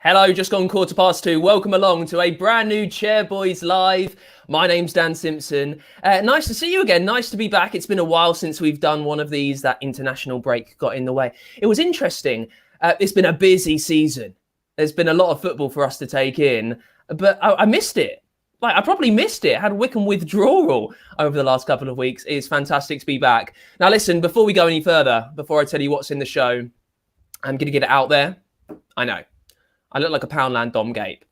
Hello, just gone 2:15. Welcome along to a brand new Chair Boys Live. My name's Dan Simpson. Nice to see you again. Nice to be back. It's been a while since we've done one of these. That international break got in the way. It was interesting. It's been a busy season. There's been a lot of football for us to take in, but I missed it. I probably missed it. Had Wycombe withdrawal over the last couple of weeks. It's fantastic to be back. Now, listen, before we go any further, before I tell you what's in the show, I'm going to get it out there. I know. I look like a Poundland Dom Gape.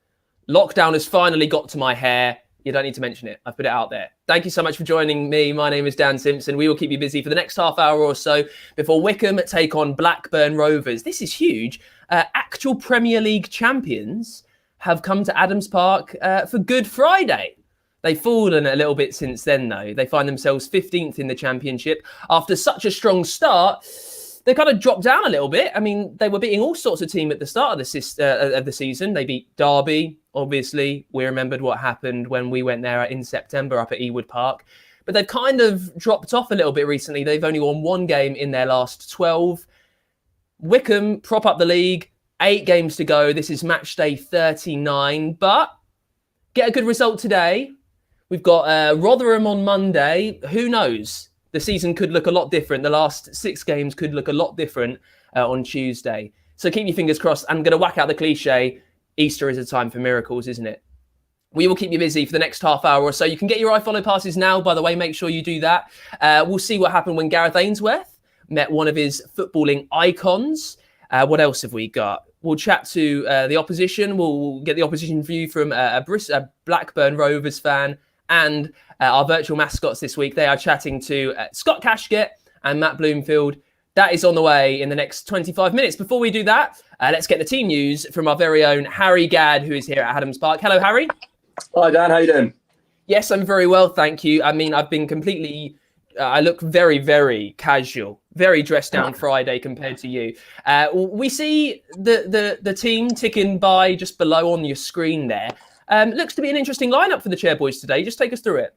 Lockdown has finally got to my hair. You don't need to mention it. I've put it out there. Thank you so much for joining me. My name is Dan Simpson. We will keep you busy for the next half hour or so before Wycombe take on Blackburn Rovers. This is huge. Actual Premier League champions have come to Adams Park for Good Friday. They've fallen a little bit since then, though. They find themselves 15th in the Championship. After such a strong start, they kind of dropped down a little bit. I mean, they were beating all sorts of teams at the start of the season. They beat Derby, obviously. We remembered what happened when we went there in September up at Ewood Park. But they've kind of dropped off a little bit recently. They've only won one game in their last 12. Wycombe prop up the league. 8 games to go. This is Matchday 39. But get a good result today. We've got Rotherham on Monday. Who knows? The season could look a lot different. The last 6 games could look a lot different on Tuesday. So keep your fingers crossed. I'm going to whack out the cliche. Easter is a time for miracles, isn't it? We will keep you busy for the next half hour or so. You can get your iFollow passes now, by the way. Make sure you do that. We'll see what happened when Gareth Ainsworth met one of his footballing icons. What else have we got? We'll chat to the opposition. We'll get the opposition view from a Blackburn Rovers fan. And our virtual mascots this week, they are chatting to Scott Cashgett and Matt Bloomfield. That is on the way in the next 25 minutes. Before we do that, let's get the team news from our very own Harry Gadd, who is here at Adams Park. Hello, Harry. Hi, Dan. How you doing? Yes, I'm very well, thank you. I mean, I've been completely... I look very, very casual, very dressed down Friday compared to you. We see the team ticking by just below on your screen there. Looks to be an interesting lineup for the Chair Boys today. Just take us through it.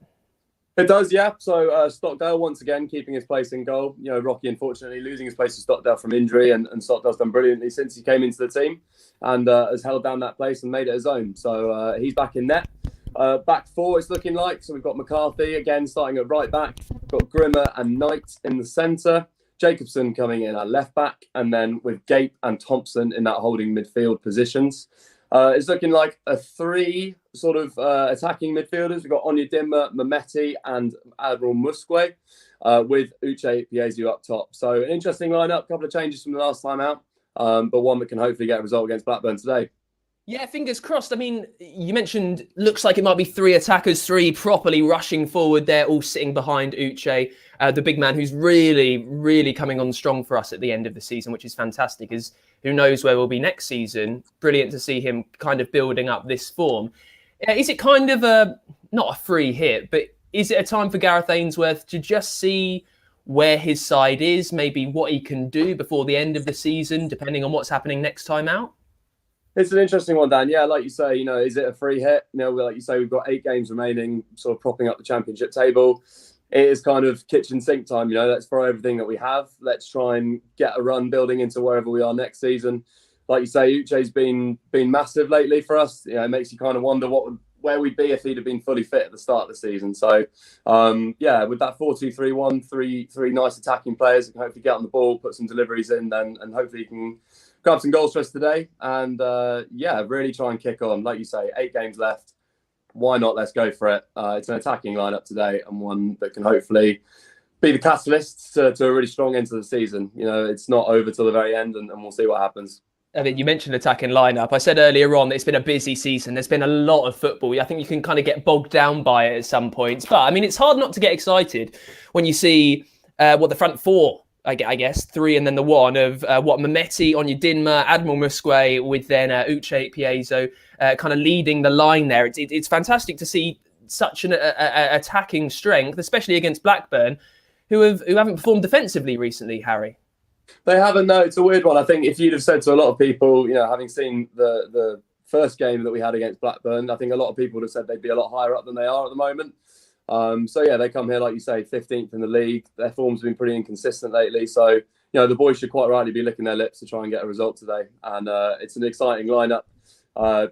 It does, yeah. So Stockdale once again keeping his place in goal. You know, Rocky unfortunately losing his place to Stockdale from injury, and Stockdale's done brilliantly since he came into the team and has held down that place and made it his own. So he's back in net. Back 4, it's looking like. So we've got McCarthy again starting at right back. We've got Grimmer and Knight in the centre. Jacobson coming in at left back, and then with Gape and Thompson in that holding midfield positions. It's looking like a 3 sort of attacking midfielders. We've got Onyedinma, Mehmeti and Admiral Musque with Uche Piezu up top. So an interesting lineup, couple of changes from the last time out, but one that can hopefully get a result against Blackburn today. Yeah, fingers crossed. I mean, you mentioned looks like it might be 3 attackers, 3 properly rushing forward there, all sitting behind Uche, the big man who's really, really coming on strong for us at the end of the season, which is fantastic, as who knows where we'll be next season. Brilliant to see him kind of building up this form. Is it kind of not a free hit, but is it a time for Gareth Ainsworth to just see where his side is, maybe what he can do before the end of the season, depending on what's happening next time out? It's an interesting one, Dan. Yeah, like you say, is it a free hit? Like you say, we've got 8 games remaining, sort of propping up the championship table. It is kind of kitchen sink time. Let's throw everything that we have. Let's try and get a run building into wherever we are next season. Like you say, Uche's been massive lately for us. It makes you kind of wonder where we'd be if he'd have been fully fit at the start of the season. So, with that 4-2-3-1, three nice attacking players that can hopefully get on the ball, put some deliveries in, and hopefully you can grab some goals for us today. And, really try and kick on. Like you say, 8 games left. Why not? Let's go for it. It's an attacking lineup today and one that can hopefully be the catalyst to a really strong end to the season. It's not over till the very end, and we'll see what happens. I mean, you mentioned attacking lineup. I said earlier on that it's been a busy season. There's been a lot of football. I think you can kind of get bogged down by it at some points. But, I mean, it's hard not to get excited when you see what the front 4, I guess, 3 and then the 1 of Mehmeti, Onyedinma, Admiral Musque with then Uche Piezo kind of leading the line there. It's fantastic to see such an attacking strength, especially against Blackburn, who haven't performed defensively recently, Harry. They haven't, no. It's a weird one. I think if you'd have said to a lot of people, having seen the first game that we had against Blackburn, I think a lot of people would have said they'd be a lot higher up than they are at the moment. They come here, like you say, 15th in the league. Their form's been pretty inconsistent lately. So, the boys should quite rightly be licking their lips to try and get a result today. And it's an exciting lineup.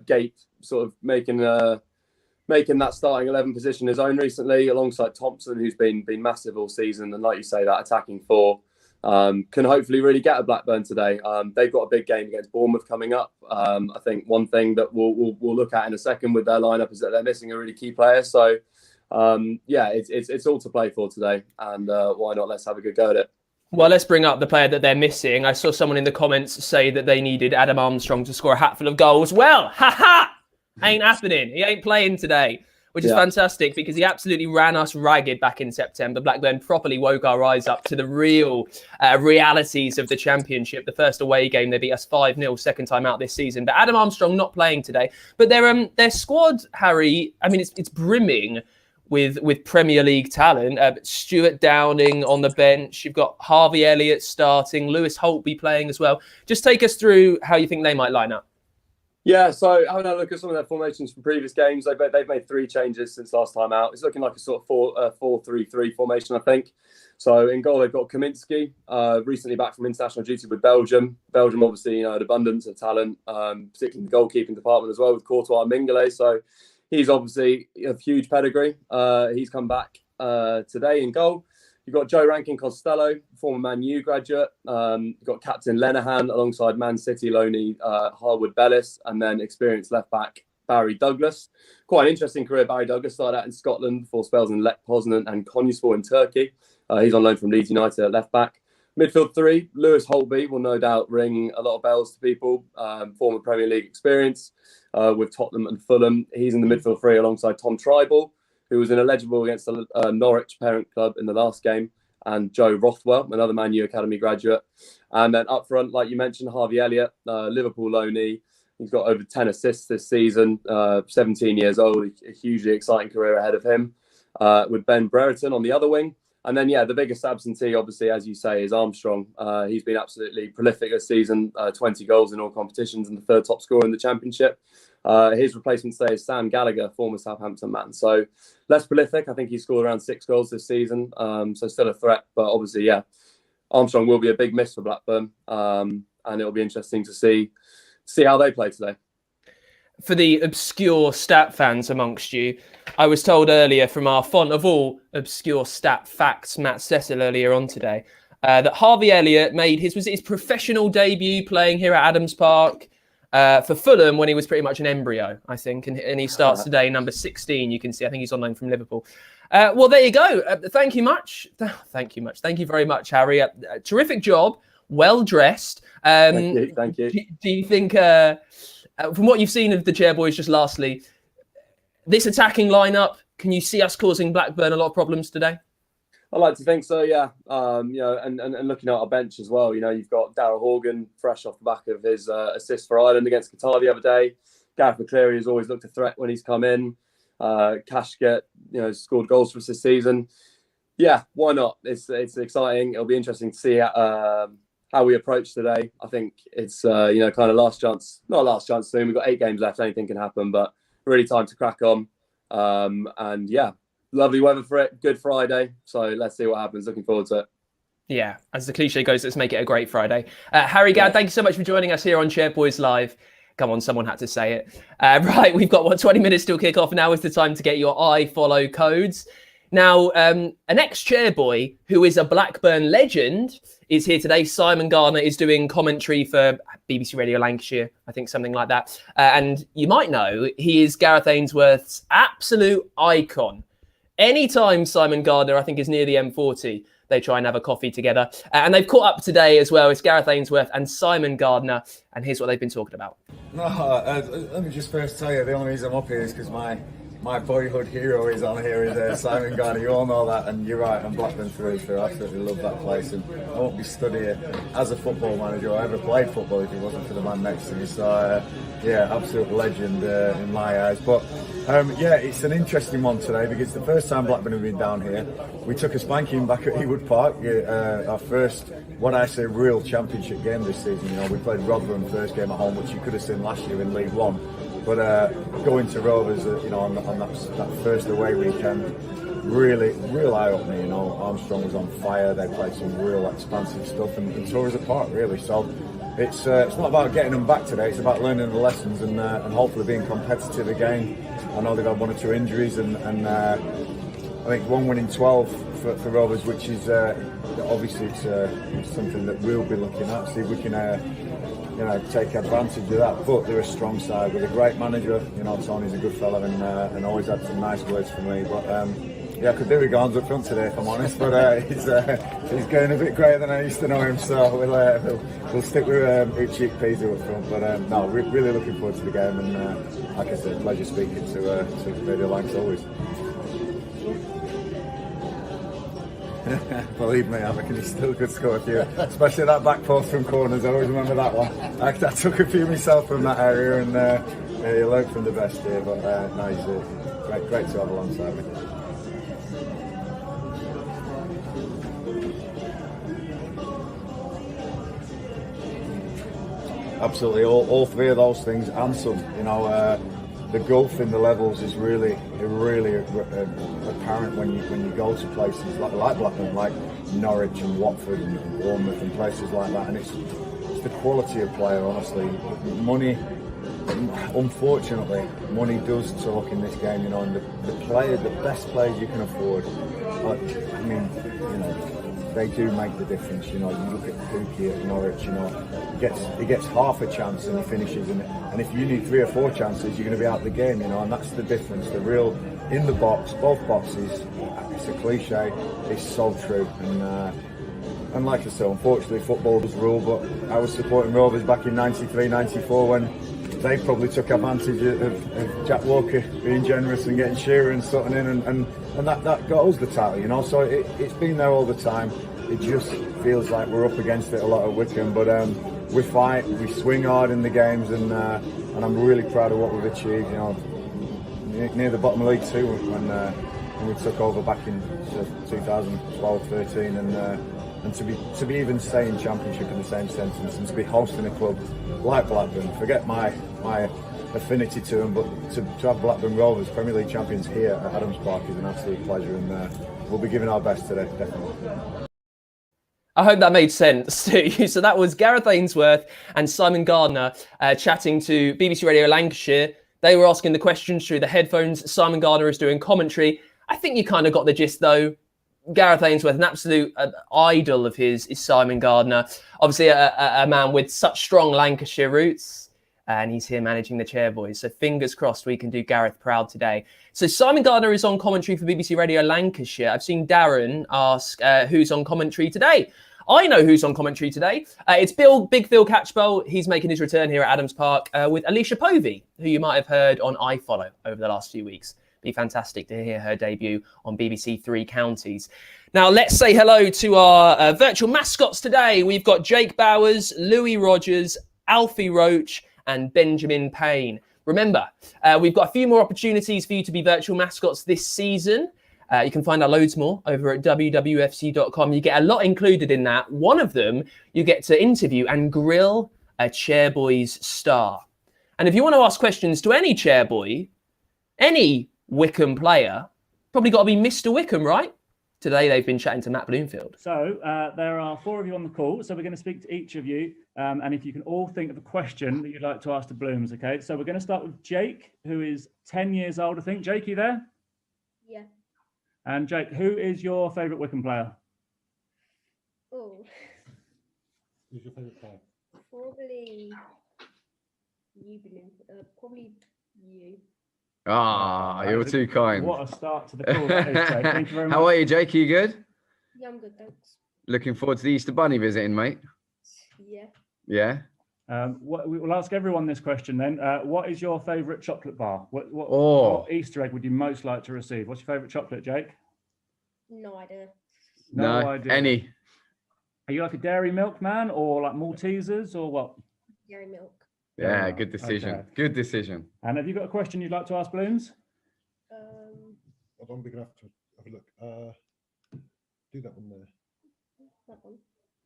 Gape sort of making that starting 11 position his own recently, alongside Thompson, who's been massive all season. And like you say, that attacking four can hopefully really get a Blackburn today. They've got a big game against Bournemouth coming up. I think one thing that we'll look at in a second with their lineup is that they're missing a really key player. So it's all to play for today, and why not? Let's have a good go at it. Well, let's bring up the player that they're missing. I saw someone in the comments say that they needed Adam Armstrong to score a hatful of goals. Well, ain't happening. He ain't playing today, which is fantastic because he absolutely ran us ragged back in September. Blackburn properly woke our eyes up to the real realities of the Championship. The first away game, they beat us 5-0, second time out this season. But Adam Armstrong not playing today. But their squad, Harry, I mean, it's brimming with Premier League talent. Stuart Downing on the bench. You've got Harvey Elliott starting. Lewis Holtby playing as well. Just take us through how you think they might line up. Yeah, so having a look at some of their formations from previous games, they've made 3 changes since last time out. It's looking like a sort of 4-3-3 formation, I think. So in goal, they've got Kaminski, recently back from international duty with Belgium. Belgium, obviously, an abundance of talent, particularly in the goalkeeping department as well, with Courtois and Mingale. So he's obviously of huge pedigree. He's come back today in goal. You've got Joe Rankin Costello, former Man U graduate. You've got Captain Lenihan alongside Man City loanee Harwood Bellis, and then experienced left-back Barry Douglas. Quite an interesting career. Barry Douglas started out in Scotland before spells in Lech Poznan and Konyaspor in Turkey. He's on loan from Leeds United at left-back. Midfield 3, Lewis Holtby will no doubt ring a lot of bells to people. Former Premier League experience with Tottenham and Fulham. He's in the midfield 3 alongside Tom Tribal, who was ineligible against the Norwich parent club in the last game, and Joe Rothwell, another Man U Academy graduate. And then up front, like you mentioned, Harvey Elliott, Liverpool loanee. He's got over 10 assists this season, 17 years old, a hugely exciting career ahead of him, with Ben Brereton on the other wing. And then, the biggest absentee, obviously, as you say, is Armstrong. He's been absolutely prolific this season, 20 goals in all competitions and the third top scorer in the Championship. His replacement today is Sam Gallagher, former Southampton man. So less prolific. I think he scored around 6 goals this season. So still a threat. But obviously, Armstrong will be a big miss for Blackburn. And it'll be interesting to see how they play today. For the obscure stat fans amongst you, I was told earlier from our font of all obscure stat facts, Matt Cecil, earlier on today, that Harvey Elliott made his professional debut playing here at Adams Park for Fulham when he was pretty much an embryo, I think. And he starts today, number 16, you can see. I think he's on loan from Liverpool. Well, there you go. Thank you much. Thank you very much, Harry. Terrific job. Well dressed. Thank you. Do you think... from what you've seen of the Chairboys, just lastly, this attacking lineup, can you see us causing Blackburn a lot of problems today? I like to think so, yeah. And looking at our bench as well, you've got Darrell Horgan fresh off the back of his assist for Ireland against Qatar the other day. Gareth McCleary has always looked a threat when he's come in. Kashket, scored goals for us this season. Yeah, why not? It's exciting. It'll be interesting to see how we approach today. I think it's kind of last chance. Not last chance soon. We've got 8 games left. Anything can happen, but really time to crack on. And lovely weather for it. Good Friday. So let's see what happens. Looking forward to it. Yeah, as the cliche goes, let's make it a great Friday. Harry Gadd, thank you so much for joining us here on Chairboys Live. Come on, someone had to say it. Right, we've got 20 minutes till kick off. Now is the time to get your iFollow codes. Now, an ex-chairboy who is a Blackburn legend is here today. Simon Gardner is doing commentary for BBC Radio Lancashire, I think something like that. And you might know he is Gareth Ainsworth's absolute icon. Anytime Simon Gardner, I think, is near the M40, they try and have a coffee together. And they've caught up today as well. It's Gareth Ainsworth and Simon Gardner. And here's what they've been talking about. Let me just first tell you, the only reason I'm up here is because my boyhood hero is on here, is Simon Gardner. You all know that, and you're right, I'm Blackburn through. I absolutely love that place, and I won't be stood here as a football manager or ever played football if it wasn't for the man next to me. So, absolute legend in my eyes. But, it's an interesting one today because it's the first time Blackburn have been down here. We took a spanking back at Ewood Park, our first, what I say, real championship game this season. We played Rotherham first game at home, which you could have seen last year in League One. But going to Rovers, on that first away weekend, real eye-opening. Armstrong was on fire. They played some real expansive stuff and tore us apart, really. So it's not about getting them back today. It's about learning the lessons and hopefully being competitive again. I know they've had 1 or 2 injuries, and I think 1 win in 12 for Rovers, which is obviously it's something that we'll be looking at. See if we can take advantage of that. But they're a strong side with a great manager. Tony's a good fella and always had some nice words for me. But I could do with Garns up front today, if I'm honest. But he's getting a bit greater than I used to know him. So we'll stick with Uchi Peter up front. But no, we're really looking forward to the game. And like I said, pleasure speaking to Radio Lanks always. Believe me, I reckon he still could score a few, especially that back post from corners. I always remember that one. I took a few myself from that area, and he learned from the best here. But no, he's great to have alongside me. Absolutely, all 3 of those things and some. The gulf in the levels is really apparent when you go to places like Blackburn, like Norwich and Watford and Bournemouth and places like that. And it's the quality of player, honestly. Money, unfortunately, money does talk in this game. And the best players you can afford. They do make the difference. You look at Pookie at Norwich. He gets half a chance and he finishes. And if you need 3 or 4 chances, you're going to be out of the game. And that's the difference. The real in the box, both boxes. It's a cliche. It's so true. And like I said, unfortunately, football does rule. But I was supporting Rovers back in '93, '94 when they probably took advantage of Jack Walker being generous and getting Shearer and Sutton in, and that got us the title. So it's been there all the time. It just feels like we're up against it a lot at Wycombe, but we fight, we swing hard in the games, and I'm really proud of what we've achieved. Near the bottom of League Two when we took over back in 2012-13, and to be even saying Championship in the same sentence, and to be hosting a club like Blackburn. Forget my affinity to them, but to have Blackburn Rovers Premier League champions here at Adams Park is an absolute pleasure, and we'll be giving our best today, definitely. I hope that made sense to you. So that was Gareth Ainsworth and Simon Gardner chatting to BBC Radio Lancashire. They were asking the questions through the headphones. Simon Gardner is doing commentary. I think you kind of got the gist, though. Gareth Ainsworth, an absolute idol of his, is Simon Gardner. Obviously, a man with such strong Lancashire roots. And he's here managing the Chairboys. So fingers crossed we can do Gareth proud today. So Simon Gardner is on commentary for BBC Radio Lancashire. I've seen Darren ask who's on commentary today. I know who's on commentary today. It's Big Phil Catchpole. He's making his return here at Adams Park with Alicia Povey, who you might have heard on iFollow over the last few weeks. Be fantastic to hear her debut on BBC Three Counties. Now, let's say hello to our virtual mascots today. We've got Jake Bowers, Louis Rogers, Alfie Roach, and Benjamin Payne. Remember, we've got a few more opportunities for you to be virtual mascots this season. You can find out loads more over at wwfc.com. You get a lot included in that. One of them, you get to interview and grill a Chairboys star. And if you want to ask questions to any Chairboy, any Wycombe player, probably got to be Mr. Wycombe, right? Today they've been chatting to Matt Bloomfield. So there are 4 of you on the call. So we're going to speak to each of you. And if you can all think of a question that you'd like to ask to Blooms, okay? So we're going to start with Jake, who is 10 years old, I think. Jake, you there? Yeah. And Jake, who is your favourite Wycombe player? Oh. Who's your favourite player? Probably you, Bloom. Probably you. Ah, you're too kind. What a start to the call that is, Jake. Thank you very much. How are you, Jake? Are you good? Yeah, I'm good, thanks. Looking forward to the Easter Bunny visiting, mate. Yeah. Yeah? We'll ask everyone this question then. What is your favourite chocolate bar? What Easter egg would you most like to receive? What's your favourite chocolate, Jake? No idea. No idea. Any. Are you like a Dairy Milk man or like Maltesers or what? Dairy Milk. Yeah, good decision. Okay. Good decision. And have you got a question you'd like to ask Blooms? Hold on, we're going to have to have a look. Do that one there. That one.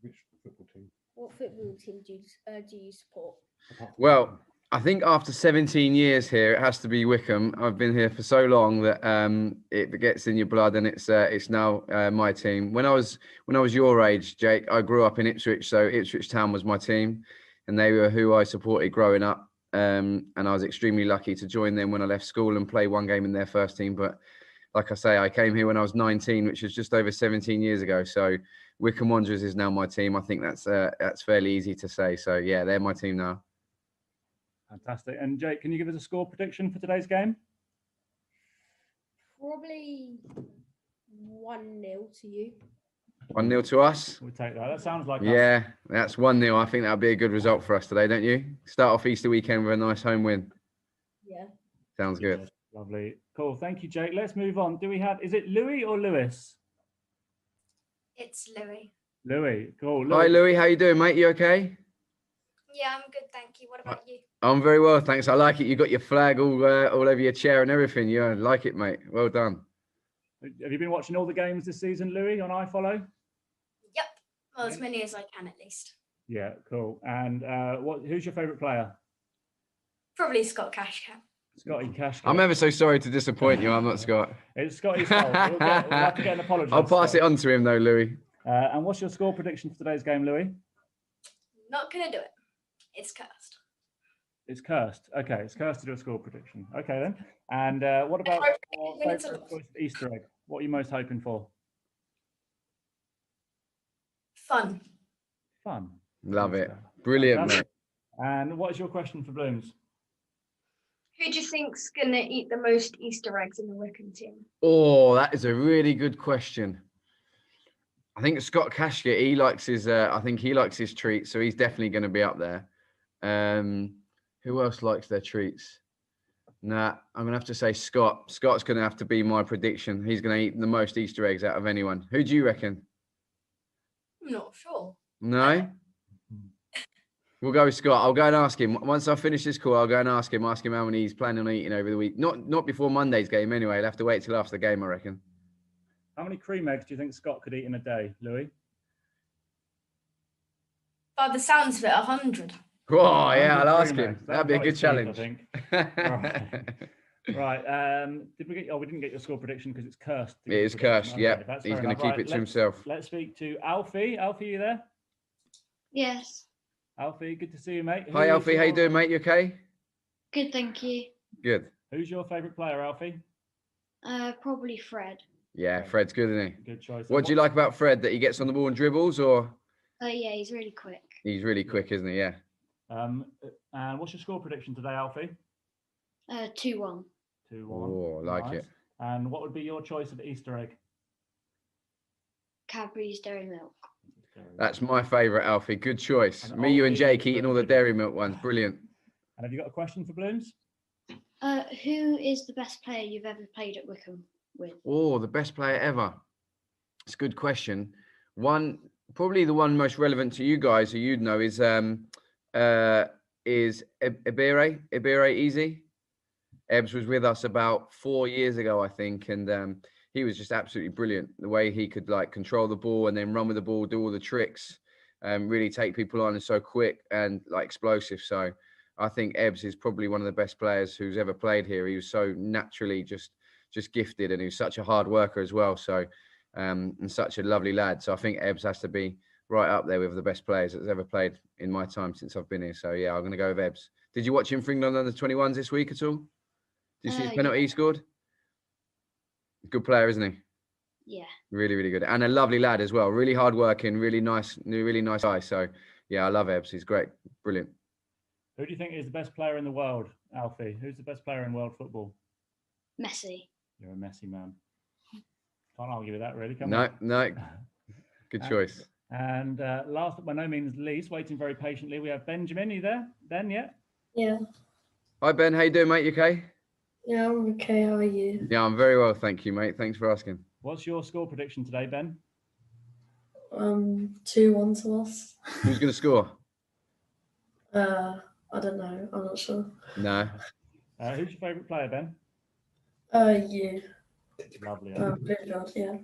Which football team? What football team do you support? Well, I think after 17 years here, it has to be Wycombe. I've been here for so long that it gets in your blood, and it's now my team. When I was your age, Jake, I grew up in Ipswich, so Ipswich Town was my team. and they were who I supported growing up. And I was extremely lucky to join them when I left school and play one game in their first team. But like I say, I came here when I was 19, which was just over 17 years ago. So Wycombe Wanderers is now my team. I think that's fairly easy to say. So yeah, they're my team now. Fantastic. And Jake, can you give us a score prediction for today's game? Probably 1-0 to you. 1-0 to us. We'll take that. That sounds like us. Yeah, that's 1-0. I think that'll be a good result for us today, don't you? Start off Easter weekend with a nice home win. Yeah. Sounds good. Lovely. Cool. Thank you, Jake. Let's move on. Is it Louis or Lewis? It's Louis. Louis. Cool. Hi, Louis. How you doing, mate? You okay? Yeah, I'm good, thank you. What about you? I'm very well, thanks. I like it. You got your flag all over your chair and everything. Yeah, I like it, mate. Well done. Have you been watching all the games this season, Louis, on iFollow? Yep. Well, as many as I can, at least. Yeah, cool. And who's your favourite player? Probably Scott Cashcat. Scotty Cash. I'm ever so sorry to disappoint you. I'm not Scott. It's Scotty's fault. We'll have to get an apology. I'll pass it on to him, though, Louis. And what's your score prediction for today's game, Louis? Not going to do it. It's cursed. It's cursed. Okay, it's cursed to do a score prediction. Okay, then. And what about your favourite choice of Easter egg? What are you most hoping for? Fun. Fun. Love it. Brilliant, mate. And what is your question for Blooms? Who do you think's going to eat the most Easter eggs in the Wycombe team? Oh, that is a really good question. I think Scott Cashcat, he likes his. I think he likes his treats, so he's definitely going to be up there. Who else likes their treats? Nah, I'm gonna have to say Scott. Scott's gonna have to be my prediction. He's gonna eat the most Easter eggs out of anyone. Who do you reckon? I'm not sure. No? We'll go with Scott. I'll go and ask him. Once I finish this call, I'll go and ask him how many he's planning on eating over the week. Not before Monday's game anyway. He'll have to wait till after the game, I reckon. How many cream eggs do you think Scott could eat in a day, Louis? By the sounds of it, 100. Oh, yeah, I'll ask cream him. eggs. That'd be a good challenge. I think. Right. Did we get? Oh, we didn't get your score prediction because it's cursed. It is cursed. Okay, Yep. that's He's fair going to enough. keep Right, it to himself. Let's speak to Alfie. Alfie, you there? Yes. Alfie, good to see you, mate. Hi, Alfie. How you doing, mate? You okay? Good, thank you. Good. Who's your favourite player, Alfie? Probably Fred. Yeah, Fred's good, isn't he? Good choice. What do you like about Fred? That he gets on the ball and dribbles, or? Yeah, he's really quick. He's really quick, isn't he? Yeah. And what's your score prediction today, Alfie? 2-1. 2-1. Oh, I like it. And what would be your choice of Easter egg? Cadbury's Dairy Milk. That's my favourite, Alfie. Good choice. And Me, you, and Alfie, Jake eating all the dairy milk ones. Brilliant. And have you got a question for Blooms? Who is the best player you've ever played at Wycombe with? Oh, the best player ever. It's a good question. Probably the one most relevant to you guys, who you'd know, is Ibire Easy. Ebbs was with us about 4 years ago, I think, and he was just absolutely brilliant. The way he could control the ball and then run with the ball, do all the tricks, really take people on, and so quick and explosive. So I think Ebbs is probably one of the best players who's ever played here. He was so naturally just gifted, and he was such a hard worker as well. So and such a lovely lad. So I think Ebbs has to be right up there with the best players that's ever played in my time since I've been here. So yeah, I'm going to go with Ebbs. Did you watch him for England under 21s this week at all? Did you see his penalty he scored? Good player, isn't he? Yeah. Really, really good. And a lovely lad as well. Really hard working, really nice guy. So yeah, I love Ebbs. He's great. Brilliant. Who do you think is the best player in the world, Alfie? Who's the best player in world football? Messi. You're a Messi man. Can't argue with that, really. Come on. No. Good choice. And last but by no means least, waiting very patiently, we have Benjamin. Are you there? Ben, yeah? Yeah. Hi, Ben. How you doing, mate? You okay? Yeah, I'm okay. How are you? Yeah, I'm very well. Thank you, mate. Thanks for asking. What's your score prediction today, Ben? 2-1 to us. Who's going to score? I don't know. I'm not sure. No. Who's your favourite player, Ben? You. Lovely. Yeah.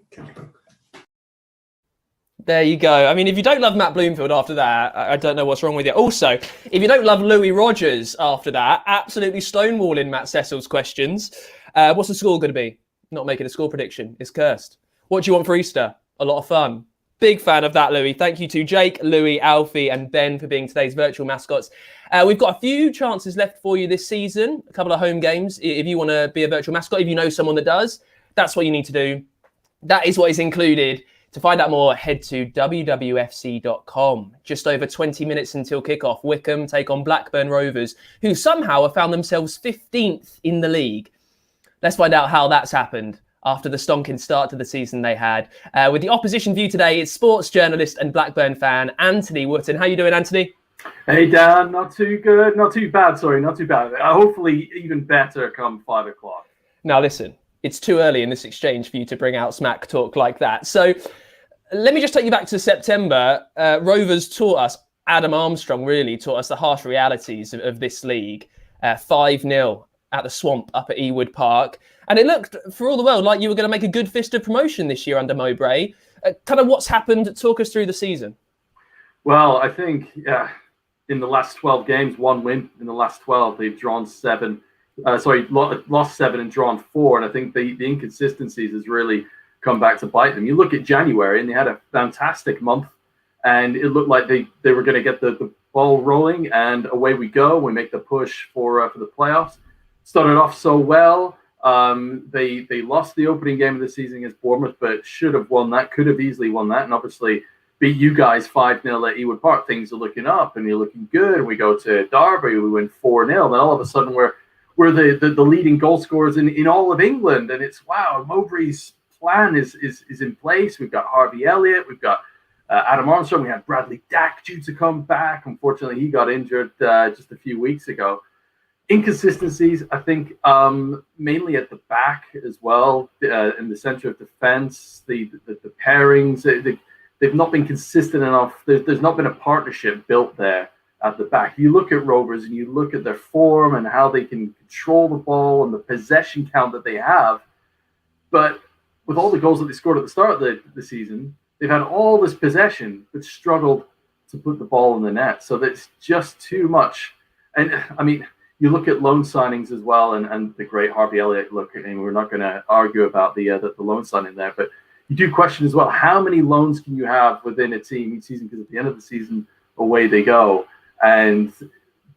There you go. I mean, if you don't love Matt Bloomfield after that, I don't know what's wrong with you. Also, if you don't love Louis Rogers after that, absolutely stonewalling Matt Cecil's questions. What's the score going to be? Not making a score prediction. It's cursed. What do you want for Easter? A lot of fun. Big fan of that, Louis. Thank you to Jake, Louis, Alfie, and Ben for being today's virtual mascots. We've got a few chances left for you this season, a couple of home games. If you want to be a virtual mascot, if you know someone that does, that's what you need to do. That is what is included. To find out more, head to wwfc.com. Just over 20 minutes until kickoff. Wycombe take on Blackburn Rovers, who somehow have found themselves 15th in the league. Let's find out how that's happened after the stonking start to the season they had. With the opposition view today, it's sports journalist and Blackburn fan, Anthony Wootton. How you doing, Anthony? Hey, Dan. Not too good. Not too bad. Sorry, not too bad. Hopefully even better come 5 o'clock. Now, listen, it's too early in this exchange for you to bring out smack talk like that. So let me just take you back to September. Rovers taught us, Adam Armstrong really taught us the harsh realities of this league. 5-0 at the Swamp up at Ewood Park. And it looked, for all the world, like you were going to make a good fist of promotion this year under Mowbray. Kind of what's happened? Talk us through the season. Well, I think in the last 12 games, 1 win. In the last 12, they've drawn 7. Lost 7 and drawn 4. And I think the inconsistencies has really come back to bite them. You look at January and they had a fantastic month and it looked like they were going to get the ball rolling and away we go. We make the push for the playoffs. Started off so well. They lost the opening game of the season against Bournemouth, but should have won that, could have easily won that, and obviously beat you guys 5-0 at Ewood Park. Things are looking up and you're looking good. And we go to Derby, we win 4-0. Then all of a sudden we're the leading goal scorers in all of England. And it's, wow, Mowbray's plan is in place. We've got Harvey Elliott, we've got Adam Armstrong, we had Bradley Dack due to come back. Unfortunately, he got injured just a few weeks ago. Inconsistencies, I think, mainly at the back as well, in the center of defense, the pairings, they've not been consistent enough. There's not been a partnership built there at the back. You look at Rovers and you look at their form and how they can control the ball and the possession count that they have, but with all the goals that they scored at the start of the season, they've had all this possession but struggled to put the ball in the net. So that's just too much. And I mean, you look at loan signings as well, and the great Harvey Elliott. Look, and we're not going to argue about the loan signing there, but you do question as well, how many loans can you have within a team each season? Because at the end of the season, away they go, and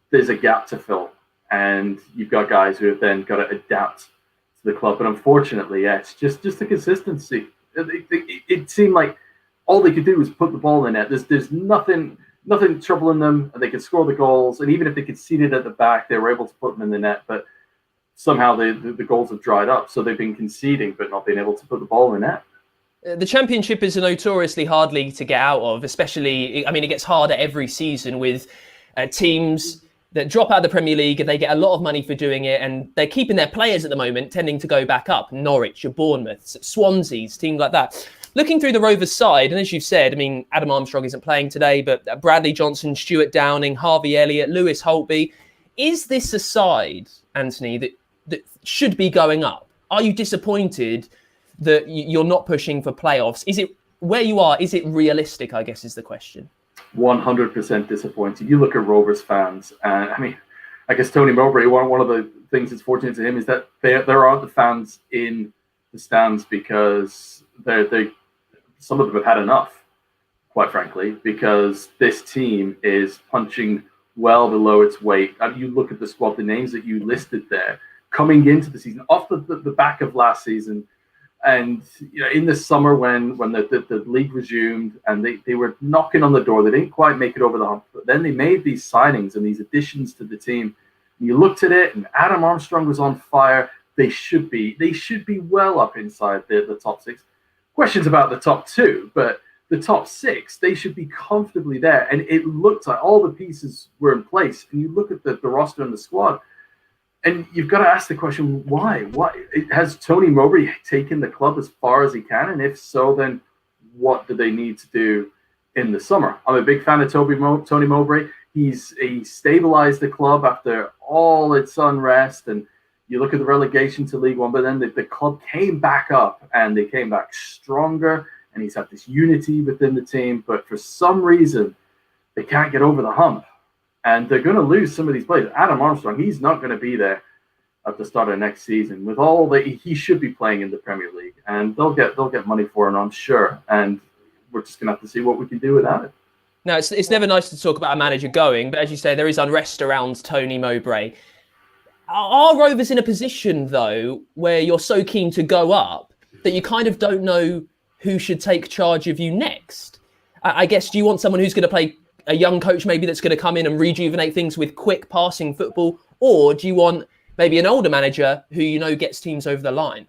there's a gap to fill, and you've got guys who have then got to adapt to the club. But unfortunately, it's just the consistency. It seemed like all they could do was put the ball in the net. There's nothing troubling them. They could score the goals, and even if they conceded at the back, they were able to put them in the net. But somehow the goals have dried up, so they've been conceding but not being able to put the ball in the net. The Championship is a notoriously hard league to get out of, especially, I mean, it gets harder every season with teams that drop out of the Premier League and they get a lot of money for doing it, and they're keeping their players at the moment, tending to go back up. Norwich, your Bournemouths, Swansea's, teams like that. Looking through the Rovers side, and as you've said, I mean, Adam Armstrong isn't playing today, but Bradley Johnson, Stuart Downing, Harvey Elliott, Lewis Holtby. Is this a side, Anthony, that should be going up? Are you disappointed that you're not pushing for playoffs? Is it where you are? Is it realistic, I guess, is the question. 100% disappointed. You look at Rovers fans, and I mean, I guess Tony Mowbray, one of the things that's fortunate to him is that there aren't the fans in the stands because some of them have had enough, quite frankly, because this team is punching well below its weight. You look at the squad, the names that you listed there, coming into the season, off the back of last season, and you know, in the summer when the league resumed and they were knocking on the door, they didn't quite make it over the hump, but then they made these signings and these additions to the team. And you looked at it, and Adam Armstrong was on fire. They should be well up inside the top 6. Questions about the top 2, but the top 6, they should be comfortably there. And it looked like all the pieces were in place. And you look at the roster and the squad, and you've got to ask the question, why? Why has Tony Mowbray taken the club as far as he can? And if so, then what do they need to do in the summer? I'm a big fan of Tony Mowbray. He stabilized the club after all its unrest, and you look at the relegation to League One, but then the club came back up, and they came back stronger, and he's had this unity within the team. But for some reason, they can't get over the hump, and they're going to lose some of these players. Adam Armstrong, he's not going to be there at the start of next season. With all that, he should be playing in the Premier League, and they'll get money for him, I'm sure. And we're just going to have to see what we can do without it. No, it's never nice to talk about a manager going, but as you say, there is unrest around Tony Mowbray. Are Rovers in a position, though, where you're so keen to go up that you kind of don't know who should take charge of you next? I guess, do you want someone who's going to play a young coach maybe that's going to come in and rejuvenate things with quick passing football? Or do you want maybe an older manager who you know gets teams over the line?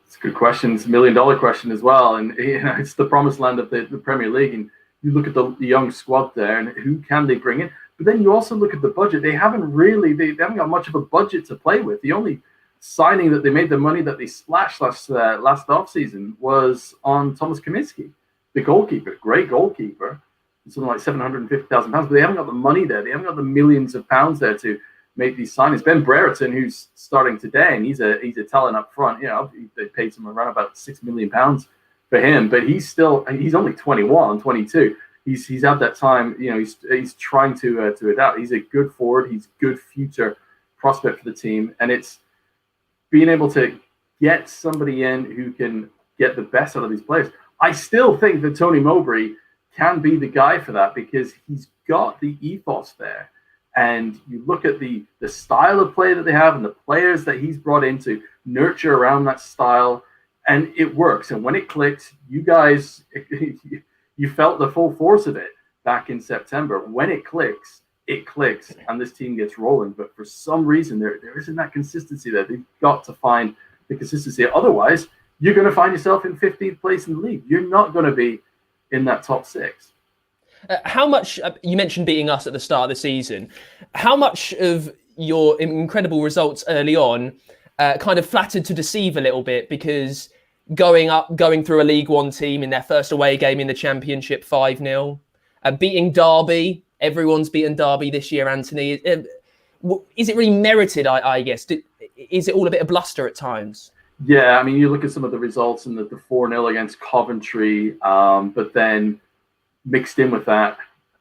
It's a good question. It's $1 million question as well. And it's the promised land of the Premier League. And you look at the young squad there and who can they bring in? But then you also look at the budget. They haven't got much of a budget to play with. The only signing that they made, the money that they splashed last offseason, was on Thomas Kaminski, the goalkeeper, great goalkeeper, something like £750,000. But they haven't got the money there. They haven't got the millions of pounds there to make these signings. Ben Brereton, who's starting today, and he's a talent up front. They paid him around about £6 million for him, but he's only 21, 22. He's had that time. He's trying to adapt. He's a good forward. He's a good future prospect for the team, and it's being able to get somebody in who can get the best out of these players. I still think that Tony Mowbray can be the guy for that because he's got the ethos there. And you look at the style of play that they have and the players that he's brought in to nurture around that style, and it works. And when it clicked, you guys, you felt the full force of it back in September. When it clicks, and this team gets rolling. But for some reason, there isn't that consistency there. They've got to find the consistency. Otherwise, you're going to find yourself in 15th place in the league. You're not going to be in that top six. How much, you mentioned beating us at the start of the season, how much of your incredible results early on kind of flattered to deceive a little bit, because going through a League One team in their first away game in the Championship 5-0, beating Derby, everyone's beaten Derby this year, Anthony. Is it really merited, I guess? Is it all a bit of bluster at times? Yeah, I mean, you look at some of the results in the 4-0 against Coventry, but then mixed in with that,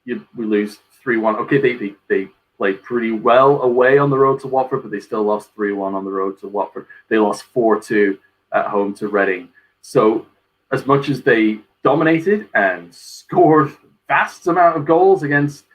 we lose 3-1. Okay, they played pretty well away on the road to Watford, but they still lost 3-1 on the road to Watford. They lost 4-2 at home to Reading. So as much as they dominated and scored vast amount of goals against,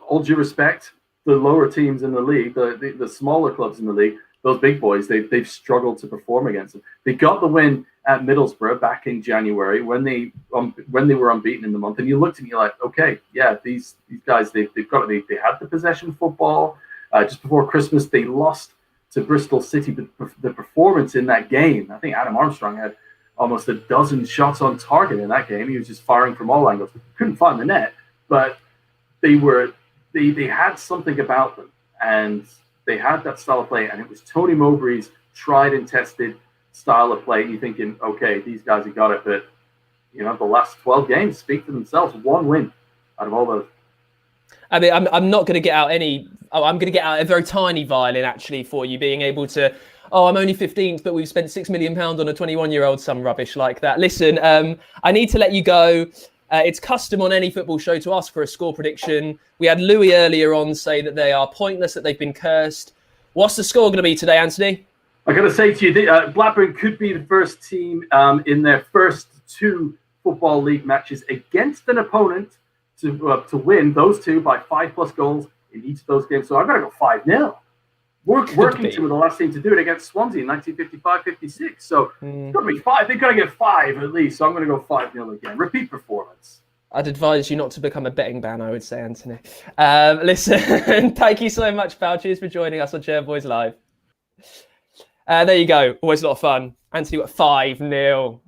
all due respect, the lower teams in the league, the smaller clubs in the league, those big boys, they've struggled to perform against them. They got the win at Middlesbrough back in January when they were unbeaten in the month, and you looked and you're like, okay, yeah, these guys they had the possession football. Just before Christmas, they lost to Bristol City, but the performance in that game, I think Adam Armstrong had almost a dozen shots on target in that game. He was just firing from all angles. Couldn't find the net, but they had something about them, and they had that style of play, and it was Tony Mowbray's tried and tested style of play. And you're thinking, okay, these guys have got it, but the last 12 games speak for themselves. One win out of all those. I mean, I'm not going to get out I'm going to get out a very tiny violin actually for you, being able to, I'm only 15th, but we've spent £6 million on a 21-year-old, some rubbish like that. Listen, I need to let you go. It's custom on any football show to ask for a score prediction. We had Louis earlier on say that they are pointless, that they've been cursed. What's the score going to be today, Anthony? I got to say to you, Blackburn could be the first team in their first 2 Football League matches against an opponent to win those 2 by 5+ goals in each of those games. So I've got to go 5-0. Working to the last team to do it against Swansea in 1955-56. So it's got to be 5. They've got to get 5 at least. So I'm going to go 5-0 again. Repeat performance. I'd advise you not to become a betting man, I would say, Anthony. Listen, thank you so much, pal. Cheers for joining us on Chairboys Live. There you go. Always a lot of fun. Anthony got 5-0.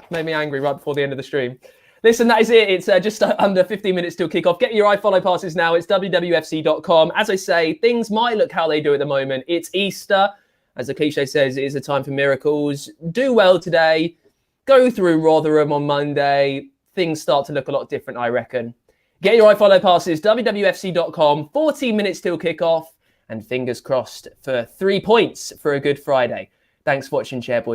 Made me angry right before the end of the stream. Listen, that is it. It's just under 15 minutes till kickoff. Get your iFollow passes now. It's wwfc.com. As I say, things might look how they do at the moment. It's Easter. As the cliche says, it is a time for miracles. Do well today. Go through Rotherham on Monday. Things start to look a lot different, I reckon. Get your iFollow passes, wwfc.com. 14 minutes till kickoff. And fingers crossed for 3 points for a Good Friday. Thanks for watching, Chairboys.